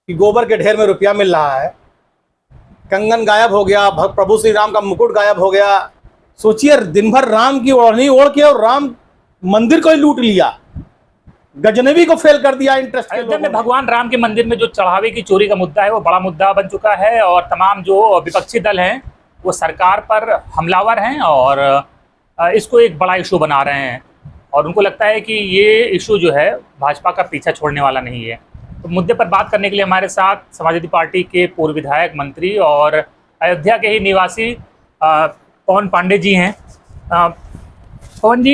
कि गोबर के ढेर में रुपया मिल रहा है, कंगन गायब हो गया, प्रभु श्री राम का मुकुट गायब हो गया। सोचिए, दिन भर राम की ओढ़नी ओढ़ के और राम मंदिर को ही लूट लिया, गजनबी को फेल कर दिया इंटरेस्ट। अयोध्या में भगवान राम के मंदिर में जो चढ़ावे की चोरी का मुद्दा है वो बड़ा मुद्दा बन चुका है और तमाम जो विपक्षी दल हैं वो सरकार पर हमलावर हैं और इसको एक बड़ा इशू बना रहे हैं और उनको लगता है कि ये इशू जो है भाजपा का पीछा छोड़ने वाला नहीं है। तो मुद्दे पर बात करने के लिए हमारे साथ समाजवादी पार्टी के पूर्व विधायक, मंत्री और अयोध्या के ही निवासी पवन पांडे जी हैं। पवन जी,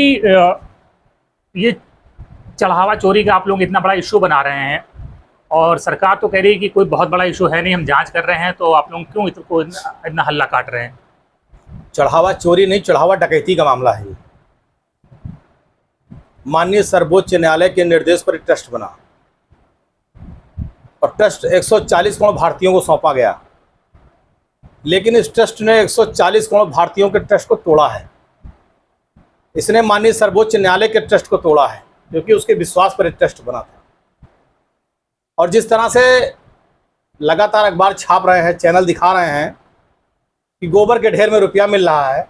ये चढ़ावा चोरी का आप लोग इतना बड़ा इशू बना रहे हैं और सरकार तो कह रही है कि कोई बहुत बड़ा इशू है नहीं, हम जांच कर रहे हैं, तो आप लोग क्यों इतना हल्ला काट रहे हैं? चढ़ावा चोरी नहीं, चढ़ावा डकैती का मामला है। माननीय सर्वोच्च न्यायालय के निर्देश पर एक ट्रस्ट बना और ट्रस्ट 140 करोड़ भारतीयों को सौंपा गया, लेकिन इस ट्रस्ट ने 140 करोड़ भारतीयों के ट्रस्ट को तोड़ा है। इसने माननीय सर्वोच्च न्यायालय के ट्रस्ट को तोड़ा है क्योंकि उसके विश्वास पर एक ट्रस्ट बना था। और जिस तरह से लगातार अखबार छाप रहे हैं, चैनल दिखा रहे हैं कि गोबर के ढेर में रुपया मिल रहा है,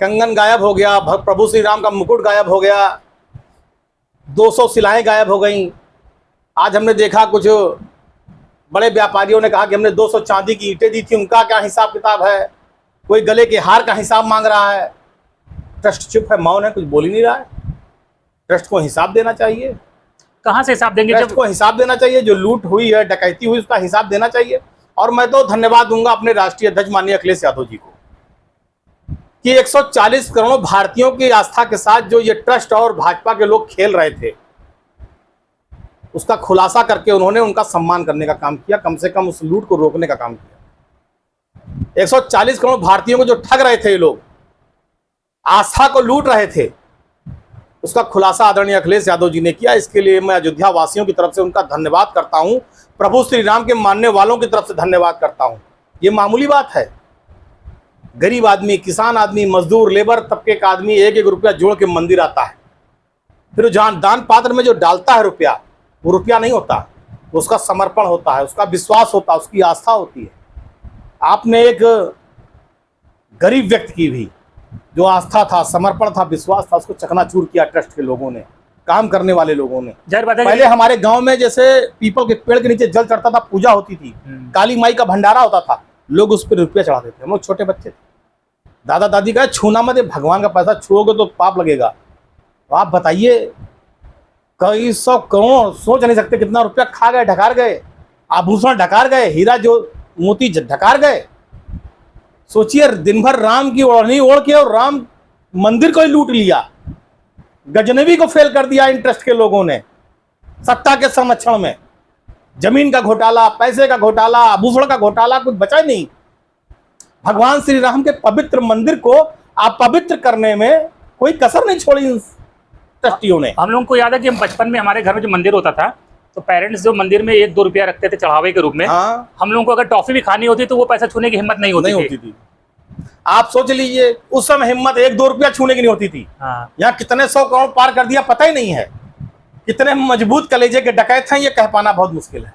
कंगन गायब हो गया, प्रभु श्री राम का मुकुट गायब हो गया, 200 सिलाएं गायब हो गई। आज हमने देखा कुछ बड़े व्यापारियों ने कहा कि हमने 200 चांदी की ईंटें दी थी, उनका क्या हिसाब किताब है। कोई गले के हार का हिसाब मांग रहा है। ट्रस्ट चुप है, मौन है, कुछ बोल ही नहीं रहा है। ट्रस्ट को हिसाब देना चाहिए। कहाँ से हिसाब देंगे? ट्रस्ट को हिसाब देना चाहिए। जो लूट हुई है, डकैती हुई, उसका हिसाब देना चाहिए। और मैं तो धन्यवाद दूंगा अपने राष्ट्रीय अध्यक्ष माननीय अखिलेश यादव जी को कि 140 करोड़ भारतीयों की आस्था के साथ जो ये ट्रस्ट और भाजपा के लोग खेल रहे थे, उसका खुलासा करके उन्होंने उनका सम्मान करने का काम किया, कम से कम उस लूट को रोकने का काम किया। 140 करोड़ भारतीयों को जो ठग रहे थे ये लोग, आस्था को लूट रहे थे, उसका खुलासा आदरणीय अखिलेश यादव जी ने किया। इसके लिए मैं अयोध्या वासियों की तरफ से उनका धन्यवाद करता हूं, प्रभु श्री राम के मानने वालों की तरफ से धन्यवाद करता हूं। ये मामूली बात है। गरीब आदमी, किसान आदमी, मजदूर, लेबर तबके का आदमी 1-1 रुपया जोड़ के मंदिर आता है, फिर जहां दान पात्र में जो डालता है रुपया, वो रुपया नहीं होता, वो उसका समर्पण होता है, उसका विश्वास होता है, उसकी आस्था होती है। आपने एक गरीब व्यक्ति की भी जो आस्था था, समर्पण था, विश्वास था, उसको चकनाचूर किया ट्रस्ट के लोगों ने, काम करने वाले लोगों ने। पहले हमारे गांव में जैसे पीपल के पेड़ के नीचे जल चढ़ता था, पूजा होती थी, काली माई का भंडारा होता था, लोग उस पर रुपया चढ़ाते थे। हम लोग छोटे बच्चे थे, दादा दादी का छूना मत, भगवान का पैसा छुओगे तो पाप लगेगा। तो आप बताइए, कई 100 करोड़, सोच नहीं सकते कितना रुपया खा गए, ढकार गए, आभूषण ढकार गए, हीरा जो मोती ढकार गए। सोचिए, दिन भर राम की ओढ़नी ओढ़ के और राम मंदिर को ही लूट लिया, गजनबी को फेल कर दिया इंटरेस्ट के लोगों ने। सत्ता के संरक्षण में जमीन का घोटाला, पैसे का घोटाला, आभूषण का घोटाला, कुछ बचा ही नहीं। भगवान श्री राम के पवित्र मंदिर को अपवित्र करने में कोई कसर नहीं छोड़ी इन ट्रस्टियों ने। हम लोगों को याद है कि हम बचपन में हमारे घर में जो मंदिर होता था, तो पेरेंट्स जो मंदिर में 1-2 रुपया रखते थे चढ़ावे के रूप में। हाँ। हम लोगों को अगर टॉफी भी खानी होती तो वो पैसा छूने की हिम्मत नहीं होती थी। आप सोच लीजिए, उस समय हिम्मत 1-2 रुपया छूने की नहीं होती थी। हाँ। यहाँ कितने 100 करोड़ पार कर दिया पता ही नहीं है। कितने मजबूत कलेजे के डकैत हैं, ये कह पाना बहुत मुश्किल है।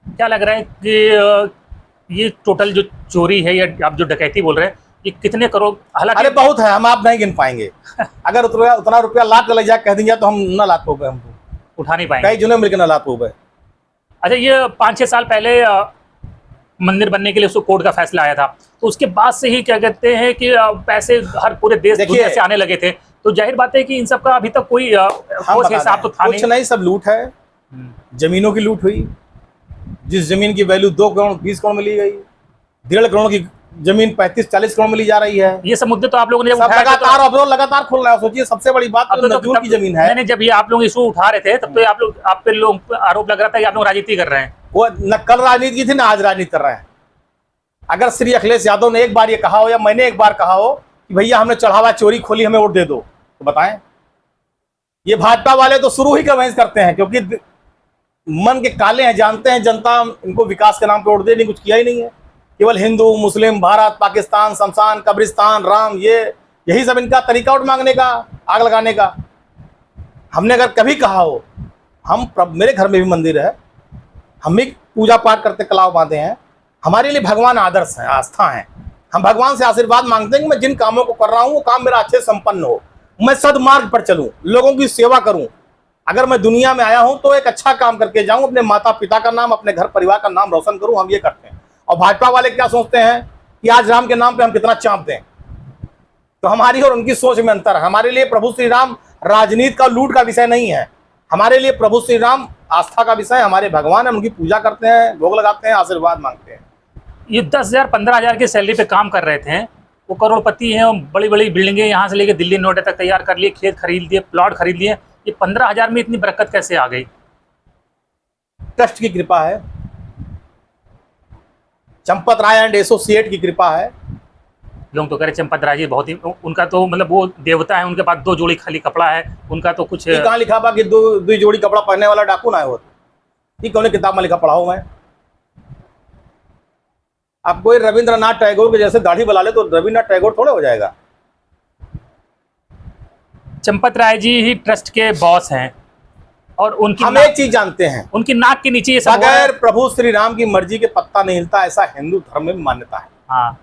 क्या लग रहा है कि ये टोटल जो चोरी है या आप जो डकैती बोल रहे हैं, ये कितने करोड़? हालांकि अरे बहुत है, हम आप नहीं गिन पाएंगे। अगर उतना रुपया लाख चले जाए कह देंगे तो हम न लाख हो गए, हम उठा नहीं पाएंगे, कई जुने मिलकर न लाख हो गए। अच्छा, ये 5-6 साल पहले मंदिर बनने के लिए उसको कोर्ट का फैसला आया था, तो उसके बाद से ही क्या कहते हैं कि पैसे हर पूरे देश दुनिया से आने लगे थे। तो जाहिर बात है कि इन सब का अभी तक कोई हिसाब तो था नहीं। सब लूट है, जमीनों की लूट हुई। जिस जमीन की वैल्यू 2 करोड़ 20 करोड़ में ली गई, 1.5 करोड़ की जमीन 35-40 करोड़ में ली जा रही है। ये सब मुद्दे तो आप लोगों ने लगातार खोल रहा है। सोचिए, सबसे बड़ी बात तो मजदूर की जमीन है। नहीं, जब ये आप लोग इशू उठा रहे थे तब तो आप पे लोग आरोप लग रहा था कि आप लोग राजनीति कर रहे हैं। वो न कल राजनीति की थी, ना आज राजनीति कर रहे हैं। अगर श्री अखिलेश यादव ने एक बार ये कहा हो या मैंने एक बार कहा हो कि भैया हमने चढ़ावा चोरी खोली, हमें वोट दे दो, तो बताएं। ये भाजपा वाले तो शुरू ही कमेंट करते हैं क्योंकि मन के काले हैं, जानते हैं जनता इनको विकास के नाम पे वोट दे, नहीं कुछ किया ही नहीं है। केवल हिंदू, मुस्लिम, भारत, पाकिस्तान, शमशान, कब्रिस्तान, राम, यही सब इनका तरीका वोट मांगने का, आग लगाने का। हमने अगर कभी कहा हो, मेरे घर में भी मंदिर है, हम भी पूजा पाठ करते, कलाव बांधे हैं। हमारे लिए भगवान आदर्श है, आस्था है। हम भगवान से आशीर्वाद मांगते हैं कि मैं जिन कामों को कर रहा हूं वो काम मेरा अच्छे संपन्न हो, मैं सदमार्ग पर चलूं, लोगों की सेवा करूं। अगर मैं दुनिया में आया हूं तो एक अच्छा काम करके जाऊं, अपने माता पिता का नाम, अपने घर परिवार का नाम रोशन करूं। हम ये करते हैं। और भाजपा वाले क्या सोचते हैं कि आज राम के नाम पे हम कितना चाँप दें। तो हमारी और उनकी सोच में अंतर है। हमारे लिए प्रभु श्री राम राजनीति का, लूट का विषय नहीं है। हमारे लिए प्रभु श्री राम आस्था का विषय, हमारे भगवान है, उनकी पूजा करते हैं, भोग लगाते हैं, आशीर्वाद मांगते हैं। ये 10,000 15,000 की सैलरी पे काम कर रहे थे, वो करोड़पति हैं, बड़ी बड़ी बिल्डिंगें यहाँ से लेके दिल्ली नोएडा तक तैयार कर लिए, खेत खरीद लिए, प्लॉट खरीद लिए। ये 15,000 में इतनी बरकत कैसे आ गई? ट्रस्ट की कृपा है, चंपत राय एंड एसोसिएट की कृपा है। लोग तो कह रहे चंपत राय जी बहुत ही, उनका तो मतलब वो देवता है, उनके पास 2 जोड़ी खाली कपड़ा है, उनका तो कुछ। कहाँ लिखा बा कि दो जोड़ी कपड़ा पहनने वाला डाकू ना हो? ये कौन किताब में लिखा पढ़ा हूं मैं? आप कोई रविंद्रनाथ टैगोर के जैसे दाढ़ी बना ले तो रविंद्रनाथ टैगोर थोड़ा हो जाएगा। चंपत राय जी ही ट्रस्ट के बॉस हैं और उनकी हम एक चीज जानते हैं, उनकी नाक के नीचे ये सब बगैर प्रभु श्री राम की मर्जी के पत्ता नहीं हिलता, ऐसा हिंदू धर्म में मान्यता है। हाँ,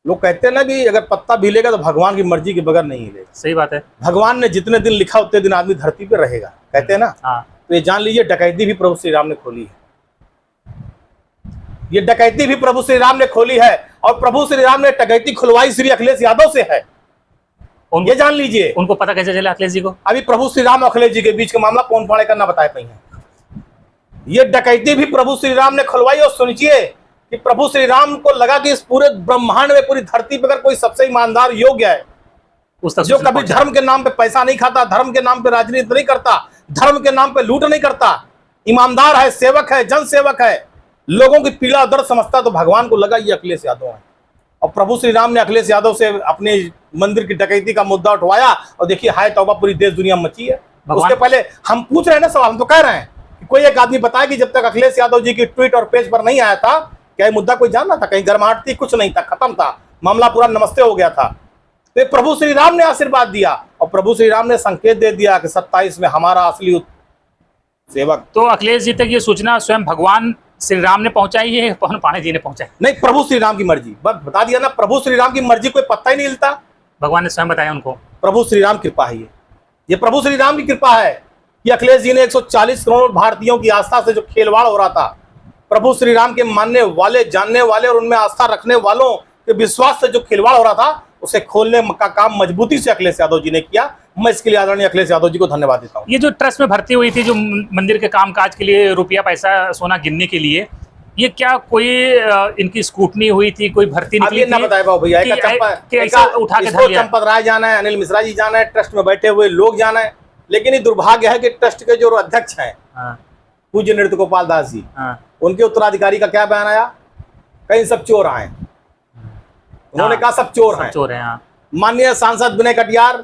लोग कहते हैं ना कि अगर पत्ता भी हिलेगा तो भगवान की मर्जी के बगैर नहीं हिलेगा। सही बात है। भगवान ने जितने दिन लिखा उतने दिन आदमी धरती पे रहेगा, कहते हैं ना। हाँ, तो ये जान लीजिए डकैती भी प्रभु श्री राम ने खोली है। ये डकैती भी प्रभु श्री राम ने खोली है, और प्रभु श्री राम ने डकैती खुलवाई श्री अखिलेश यादव से है। ये जान लीजिए। उनको पता कैसे चला अखिलेश जी को? अभी प्रभु श्री राम और अखिलेश जी के बीच का मामला कौन फाड़े करना बताए पाई है। ये डकैती भी प्रभु श्री राम ने खुलवाई। और सुनिए कि प्रभु श्री राम को लगा कि इस पूरे ब्रह्मांड में, पूरी धरती पर अगर कोई सबसे ईमानदार योग्य है, उस तक जो कभी धर्म के नाम पे पैसा नहीं खाता, धर्म के नाम पे राजनीति नहीं करता, धर्म के नाम पे लूट नहीं करता, ईमानदार है, सेवक है, जन सेवक है, लोगों की पीड़ा दर्द समझता, तो भगवान को लगा ये अखिलेश यादव है। और प्रभु श्री राम ने अखिलेश यादव से अपने मंदिर की डकैती का मुद्दा उठवाया, और देखिए हाय तौबा, पूरी देश दुनिया मची है। उसके पहले हम पूछ रहे हैं ना सवाल, हम तो कह रहे हैं कि कोई एक आदमी बताया कि जब तक अखिलेश यादव जी की ट्वीट और पेज पर नहीं आया था, क्या मुद्दा कोई जान रहा था? कहीं गर्माहट थी? कुछ नहीं था, खत्म था मामला, पूरा नमस्ते हो गया था। तो प्रभु श्री राम ने आशीर्वाद दिया, और प्रभु श्री राम ने संकेत दे दिया कि 27 में हमारा असली सेवक। तो अखिलेश जी तक ये सूचना स्वयं भगवान श्री राम ने पहुंचाई है, पवन पांडे जी ने पहुंचाई? नहीं, प्रभु श्री राम की मर्जी। बस बता दिया ना, प्रभु श्री राम की मर्जी कोई पत्ता ही नहीं हिलता। भगवान ने स्वयं बताया उनको। प्रभु श्री राम कृपा है ये प्रभु श्री राम की कृपा है कि अखिलेश जी ने 140 करोड़ भारतीयों की आस्था से जो खेलवाड़ हो रहा था, प्रभु श्री राम के मानने वाले, जानने वाले और उनमें आस्था रखने वालों के विश्वास से जो खिलवाड़ हो रहा था, उसे खोलने का काम मजबूती से अखिलेश यादव जी ने किया। मैं इसके लिए आदरणीय अखिलेश यादव जी को धन्यवाद देता हूँ। ये जो ट्रस्ट में भर्ती हुई थी, जो मंदिर के कामकाज के लिए रुपया पैसा सोना गिनने के लिए, ये क्या कोई इनकी स्कूटनी हुई थी, कोई भर्ती निकली थी? ना बताए बाबू भैया, उठा के धर लिया? चंपत राय जाना है, अनिल मिश्रा जी जाना है, ट्रस्ट में बैठे हुए लोग जाना है। लेकिन ये दुर्भाग्य है कि ट्रस्ट के जो अध्यक्ष हैं, पूज्य नृत्य गोपाल दास जी, उनके उत्तराधिकारी का क्या बयान आया? कहीं सब चोर आए। उन्होंने कहा सब चोर हैं। चोर हैं। माननीय सांसद विनय कटियार,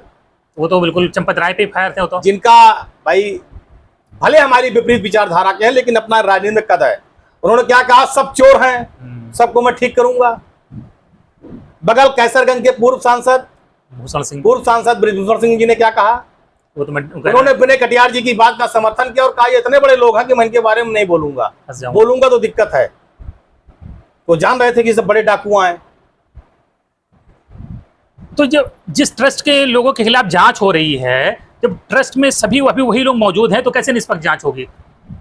वो तो बिल्कुल चंपत राय पे फायर थे। वो तो जिनका भाई भले हमारी विपरीत विचारधारा के हैं, लेकिन अपना राजनीतिक कद है। उन्होंने क्या कहा? सब चोर हैं, सबको मैं ठीक करूंगा। बगल कैसरगंज के पूर्व सांसद बृजभूषण सिंह जी ने क्या कहा? वो तो उन्होंने विनय कटियार जी की बात का समर्थन किया और कहा ये इतने बड़े लोग हैं कि मैं इनके बारे में नहीं बोलूंगा, बोलूंगा तो दिक्कत है। तो जान रहे थे कि सब बड़े डाकू हैं। तो जब जिस ट्रस्ट के लोगों के खिलाफ जांच हो रही है, जब ट्रस्ट में सभी अभी वही लोग मौजूद हैं, तो कैसे निष्पक्ष जांच होगी?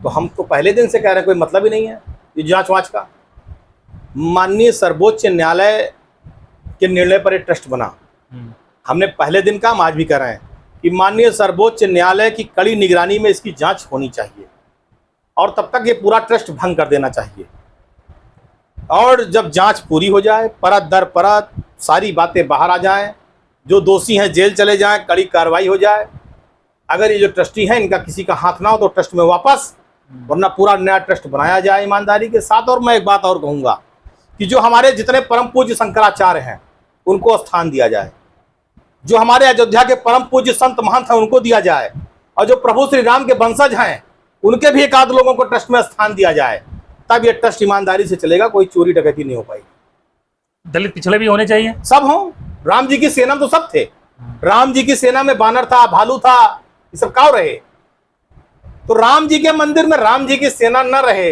तो हम तो पहले दिन से कह रहे हैं कोई मतलब ही नहीं है ये जांच वाच का। माननीय सर्वोच्च न्यायालय के निर्णय पर एक ट्रस्ट बना। हमने पहले दिन का, हम आज भी कह रहे हैं कि माननीय सर्वोच्च न्यायालय की कड़ी निगरानी में इसकी जांच होनी चाहिए, और तब तक ये पूरा ट्रस्ट भंग कर देना चाहिए। और जब जांच पूरी हो जाए, परत दर परत सारी बातें बाहर आ जाएं, जो दोषी हैं जेल चले जाएं, कड़ी कार्रवाई हो जाए। अगर ये जो ट्रस्टी हैं इनका किसी का हाथ ना हो तो ट्रस्ट में वापस, वरना पूरा नया ट्रस्ट बनाया जाए ईमानदारी के साथ। और मैं एक बात और कहूँगा कि जो हमारे जितने परम पूज्य शंकराचार्य हैं उनको स्थान दिया जाए, जो हमारे अयोध्या के परम पूज्य संत महंत हैं उनको दिया जाए, और जो प्रभु श्री राम के वंशज हैं उनके भी एक आध लोगों को ट्रस्ट में स्थान दिया जाए। तब ये ट्रस्ट ईमानदारी से चलेगा, कोई चोरी डकैती नहीं हो पाएगी। दलित पिछड़े भी होने चाहिए, सब हों। राम जी की सेना तो सब थे। राम जी की सेना में बानर था, भालू था, ये सब काव रहे। तो राम जी के मंदिर में राम जी की सेना न रहे,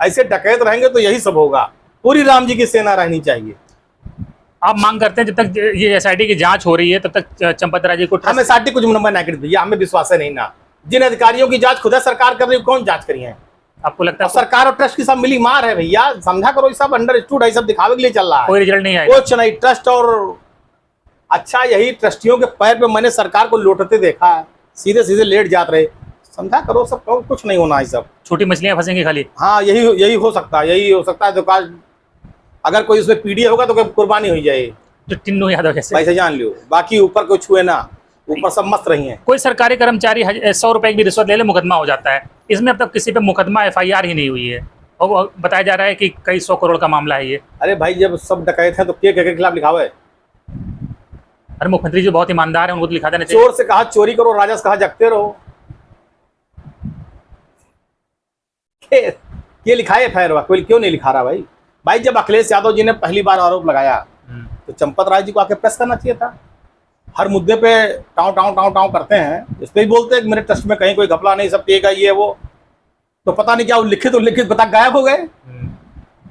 ऐसे डकैत रहेंगे तो यही सब होगा। पूरी राम जी की सेना रहनी चाहिए। आप मांग करते हैं जब तक ये एसआईटी की जांच हो रही है तब तक चंपत राय जी को हमें साठी कुछ नंबर ना कर भैया, हमें विश्वास है नहीं ना। जिन अधिकारियों की जांच खुद सरकार कर रही है, कौन जांच करी है? आपको लगता है सरकार और ट्रस्ट की सब मिली मार है भैया, समझा करो। ये सब अंडरस्टूड है, सब दिखावे के लिए चल रहा है, कोई रिजल्ट नहीं आएगा? कुछ नहीं। ट्रस्ट और अच्छा यही ट्रस्टियों के पैर पे मैंने सरकार को लौटते देखा है, सीधे सीधे लेट जाते रहे। समझा करो सब, कुछ नहीं होना है सब। छोटी मछलियां फंसेंगी खाली। हाँ यही हो सकता है, यही हो सकता है। तो अगर कोई उसमें पीडीए होगा तो कुर्बानी हो जाए, तो टिन्नू यादव जैसे पैसे जान लियो। बाकी ऊपर को छुए ना, ऊपर सब मस्त रही हैं। कोई सरकारी कर्मचारी 100 रुपए की भी रिश्वत ले ले, मुकदमा हो जाता है। इसमें अब तक किसी पे मुकदमा एफआईआर ही नहीं हुई है, और वो बताया जा रहा है कि कई 100 करोड़ का मामला है ये। अरे भाई जब सब डकैत हैं तो के खिलाफ लिखा हुआ है? अरे मुख्यमंत्री जी बहुत ईमानदार है, उनको तो लिखा देना चाहिए। चोर से कहा चोरी करो, राजा से कहा जगते रहो। ये लिखा है एफआईआर, कोई क्यों नहीं लिखा रहा भाई? भाई जब अखिलेश यादव जी ने पहली बार आरोप लगाया तो चंपत राय जी को आके प्रेस करना चाहिए था। हर मुद्दे पे टाँव टाँव टाँव टाँव करते हैं, इस पे ही बोलते हैं कि मेरे ट्रस्ट में कहीं कोई घपला नहीं, सब पिएगा ये वो। तो पता नहीं क्या लिखित बता गायब हो गए,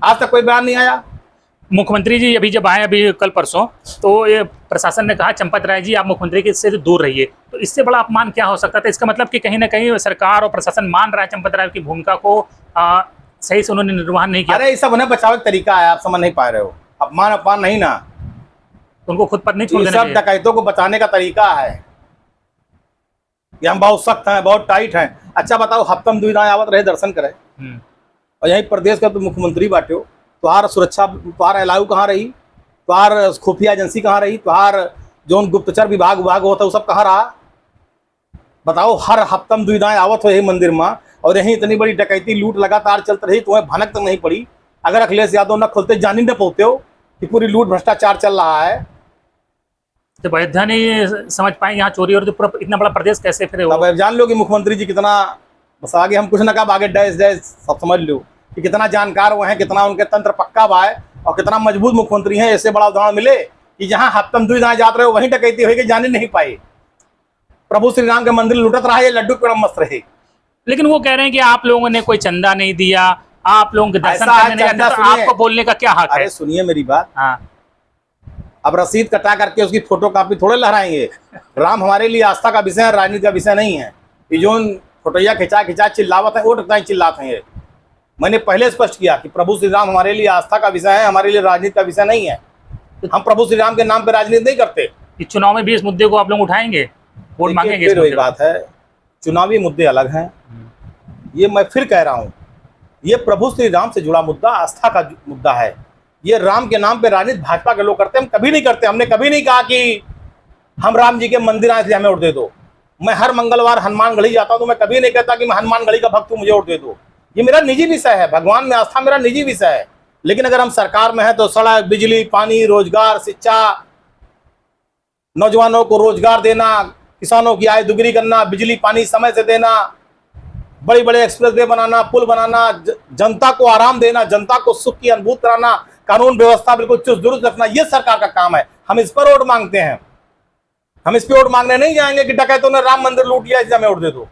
आज तक कोई बयान नहीं आया। मुख्यमंत्री जी अभी जब आए, अभी कल परसों, तो ये प्रशासन ने कहा चंपत राय जी आप मुख्यमंत्री के से दूर रहिए। तो इससे बड़ा अपमान क्या हो सकता था? इसका मतलब कि कहीं ना कहीं सरकार और प्रशासन मान रहा है चंपत राय की भूमिका को सही से उन्होंने निर्वहन नहीं किया। अरे ये सब उन्हें बचाव का तरीका है, आप समझ नहीं पा रहे हो। अपमान नहीं ना, तो उनको खुद पर नहीं छोड़ ये देना सब चाहिए। डकैतों को बचाने का तरीका है। ये हम बहुत सख्त हैं, बहुत टाइट हैं। अच्छा बताओ, हफ्तम दुविधा आवत रहे दर्शन करे, और यही प्रदेश का तो मुख्यमंत्री बाटे हो, तुहार सुरक्षा, तुहार अलाउ कहाँ रही? तुहार खुफिया एजेंसी कहाँ रही? तुहार जो गुप्तचर विभाग होता है वो सब कहाँ रहा? बताओ, हर हफ्तम दुविधाएं आवत हो यही मंदिर में, और यही इतनी बड़ी डकैती लूट लगातार चलती रही, तुम्हें भनक तक नहीं पड़ी? अगर अखिलेश यादव न खुलते, जानी न पाते हो कि पूरी लूट भ्रष्टाचार चल रहा है। जब अयोध्या नहीं समझ पाए यहाँ चोरी और तो पूरा इतना बड़ा प्रदेश कैसे फिर तब अब जान लो कि मुख्यमंत्री जी कितना, बस आगे हम कुछ ना कहा, आगे डैश डैश सब समझ लो कि कितना जानकार वो हैं, कितना उनके तंत्र पक्का बा है, और कितना मजबूत मुख्यमंत्री हैं। ऐसे बड़ा उदाहरण मिले कि जहाँ हफ्तम दुविधाएं जाते रहे वहीं डकैती हुई कि जाने नहीं पाए। प्रभु श्री राम के मंदिर लुटत रहा, ये लड्डू पेड़ा मस्त रहे। लेकिन वो कह रहे हैं कि आप लोगों ने कोई चंदा नहीं दिया, आप लोगों के दर्शन ऐसा करने नहीं आते, तो सुनिए। आपको बोलने का क्या हक है? अरे सुनिए मेरी बात, हाँ, अब रसीद कटा करके उसकी फोटो कॉपी थोड़े लहराएंगे। राम हमारे लिए आस्था का विषय है, राजनीति का विषय नहीं है। ये जो फोटोया खिंचा चिल्लावत है, वो चिल्लाते हैं। मैंने पहले स्पष्ट किया कि प्रभु श्री राम हमारे लिए आस्था का विषय है, हमारे लिए राजनीति का विषय नहीं है। हम प्रभु श्री राम के नाम पे राजनीति नहीं करते। इस चुनाव में भी इस मुद्दे को आप लोग उठाएंगे, वोट मांगेंगे? फिर वही बात है, चुनावी मुद्दे अलग हैं। ये मैं फिर कह रहा हूँ, ये प्रभु श्री राम से जुड़ा मुद्दा आस्था का मुद्दा है। ये राम के नाम पे राजनीति भाजपा के लोग करते हैं, हम कभी नहीं करते। हमने कभी नहीं कहा कि हम राम जी के मंदिर आए इसलिए हमें वोट दे दो। मैं हर मंगलवार हनुमानगढ़ी जाता हूँ, तो मैं कभी नहीं कहता कि मैं हनुमानगढ़ी का भक्त हूँ, मुझे वोट दे दो। ये मेरा निजी विषय है, भगवान में आस्था मेरा निजी विषय है। लेकिन अगर हम सरकार में है तो सड़क, बिजली, पानी, रोजगार, शिक्षा, नौजवानों को रोजगार देना, किसानों की आय दुगनी करना, बिजली पानी समय से देना, बड़े बड़े एक्सप्रेस वे बनाना, पुल बनाना, जनता को आराम देना, जनता को सुख की अनुभूति कराना, कानून व्यवस्था बिल्कुल चुस्त दुरुस्त रखना, ये सरकार का काम है। हम इस पर वोट मांगते हैं। हम इस पे वोट मांगने नहीं जाएंगे कि डकैतों ने राम मंदिर लूट लिया इसलिए हमें वोट दे दो।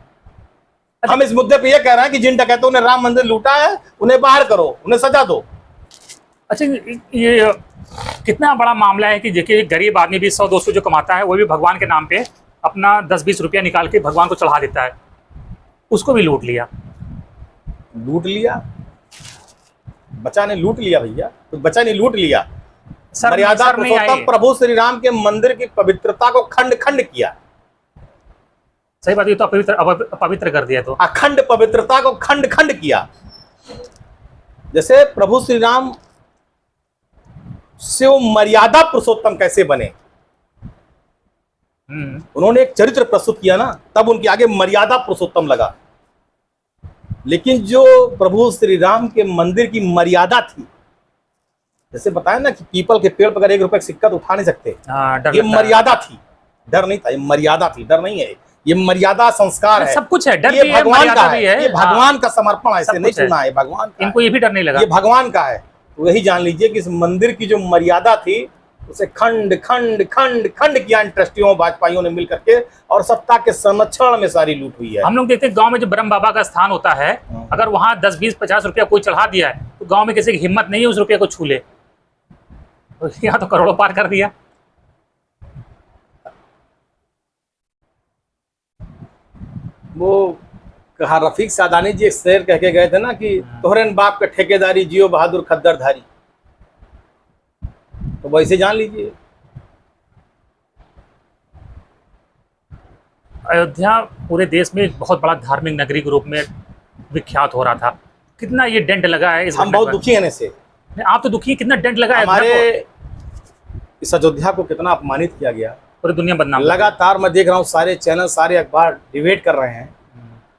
हम इस मुद्दे पे ये कह रहे हैं कि जिन डकैतों ने राम मंदिर लूटा है उन्हें बाहर करो, उन्हें सजा दो। अच्छा, ये कितना बड़ा मामला है कि देखिए गरीब आदमी भी 100-200 जो कमाता है वो भी भगवान के नाम पे अपना 10-20 रुपया निकाल के भगवान को चढ़ा देता है, उसको भी लूट लिया। बच्चा ने लूट लिया भैया, तो बच्चा ने लूट लिया। सर मर्यादा नहीं पुरुषोत्तम आई। प्रभु श्री राम के मंदिर की पवित्रता को खंड खंड किया। सही बात, ये तो अपवित्र कर दिया। तो अखंड पवित्रता को खंड खंड किया। जैसे प्रभु श्री राम से वो मर्यादा पुरुषोत्तम कैसे बने, उन्होंने एक चरित्र प्रस्तुत किया ना, तब उनके आगे मर्यादा पुरुषोत्तम लगा। लेकिन जो प्रभु श्री राम के मंदिर की मर्यादा थी, जैसे बताया ना कि पीपल के पेड़ पर अगर 1 रुपए का सिक्का तो उठा नहीं सकते, ये मर्यादा थी, डर नहीं था। ये मर्यादा थी, डर नहीं है। ये मर्यादा संस्कार है, सब कुछ है। डर ये भी है, भगवान मर्यादा का भी है, है। ये भगवान का समर्पण ऐसे नहीं कुछ है। सुना है, भगवान का इनको है। ये भी डर नहीं लगा। ये भगवान का है। तो यही जान लीजिए कि इस मंदिर की जो मर्यादा थी उसे खंड खंड खंड खंड किया इन ट्रस्टियों वाजपेयियों ने मिल करके, और सत्ता के संरक्षण में सारी लूट हुई है। हम लोग देखते हैं गांव में जो ब्रह्म बाबा का स्थान होता है, अगर वहां 10, 20, 50 रुपया कोई चढ़ा दिया है तो गांव में किसी की हिम्मत नहीं है उस रुपये को छू ले। तो यहाँ तो करोड़ों पार कर दिया। वो कहा रफीक सादानी जी एक शेर कह के गए थे ना कि तोहरे बाप का ठेकेदारी जियो बहादुर खद्दरधारी, तो वैसे जान लीजिए। अयोध्या पूरे देश में एक बहुत बड़ा धार्मिक नगरी के रूप में विख्यात हो रहा था। कितना ये डेंट लगा है इस हम घटना बहुत पर? दुखी हैं इससे। आप तो दुखी हैं, कितना डेंट लगा है हमारे अयोध्या को? इस अयोध्या को कितना अपमानित किया गया, पूरी दुनिया बदनाम। लगातार मैं देख रहा हूँ सारे चैनल सारे अखबार डिबेट कर रहे हैं,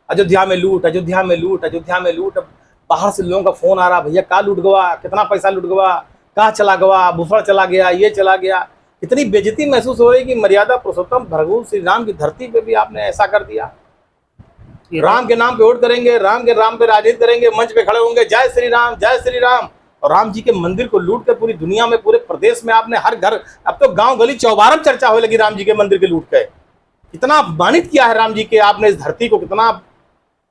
अयोध्या में लूट, अयोध्या में लूट, अयोध्या में लूट। अब बाहर से लोगों का फोन आ रहा, भैया कहाँ लूट गवा, कितना पैसा लूट गवा, कहाँ चला गवा, भूषण चला गया, ये चला गया। इतनी बेइज्जती महसूस हो रही कि मर्यादा पुरुषोत्तम भगवान श्री राम की धरती पे भी आपने ऐसा कर दिया। राम के नाम पे वोट करेंगे, राम के नाम पे राजनीति करेंगे, मंच पे खड़े होंगे जय श्री राम जय श्री राम, और राम जी के मंदिर को लूट कर पूरी दुनिया में पूरे प्रदेश में आपने हर घर, अब तो गांव गली चौबारम चर्चा होने लगी राम जी के मंदिर के लूट के। कितना अपमानित किया है राम जी के आपने इस धरती को, कितना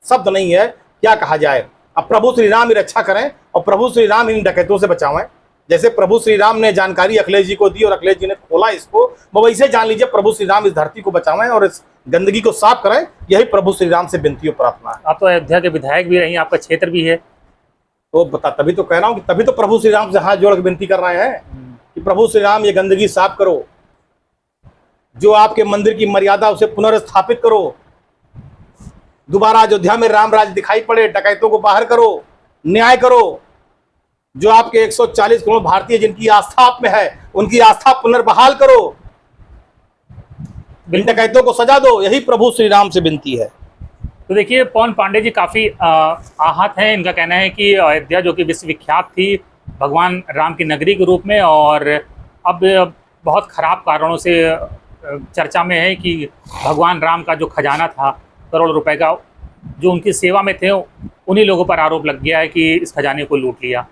शब्द नहीं है क्या कहा जाए। अब प्रभु श्री राम ही रक्षा करें और प्रभु श्री राम इन डकैतों से बचावें। जैसे प्रभु श्री राम ने जानकारी अखिलेश जी को दी और अखिलेश जी ने खोला इसको, वो वैसे जान लीजिए प्रभु श्री राम इस धरती को बचावें और इस गंदगी को साफ करें। यही प्रभु श्री राम से विनती और प्रार्थना है। आप तो अयोध्या के विधायक भी रही, आपका क्षेत्र भी है, तो बता, तभी तो कह रहा हूँ कि तभी तो प्रभु श्री राम से हाथ जोड़ के विनती कर रहे हैं कि प्रभु श्री राम ये गंदगी साफ करो, जो आपके मंदिर की मर्यादा उसे पुनर्स्थापित करो, दोबारा अयोध्या में राम राज दिखाई पड़े, डकैतों को बाहर करो, न्याय करो। जो आपके 140 करोड़ भारतीय जिनकी आस्था आप में है, उनकी आस्था पुनर्बहाल करो, इन डकैतों को सजा दो। यही प्रभु श्री राम से विनती है। तो देखिए पवन पांडे जी काफ़ी आहत हैं। इनका कहना है कि अयोध्या जो कि विश्वविख्यात थी भगवान राम की नगरी के रूप में, और अब बहुत ख़राब कारणों से चर्चा में है कि भगवान राम का जो खजाना था करोड़ रुपए का, जो उनकी सेवा में थे, उन्हीं लोगों पर आरोप लग गया है कि इस खजाने को लूट लिया।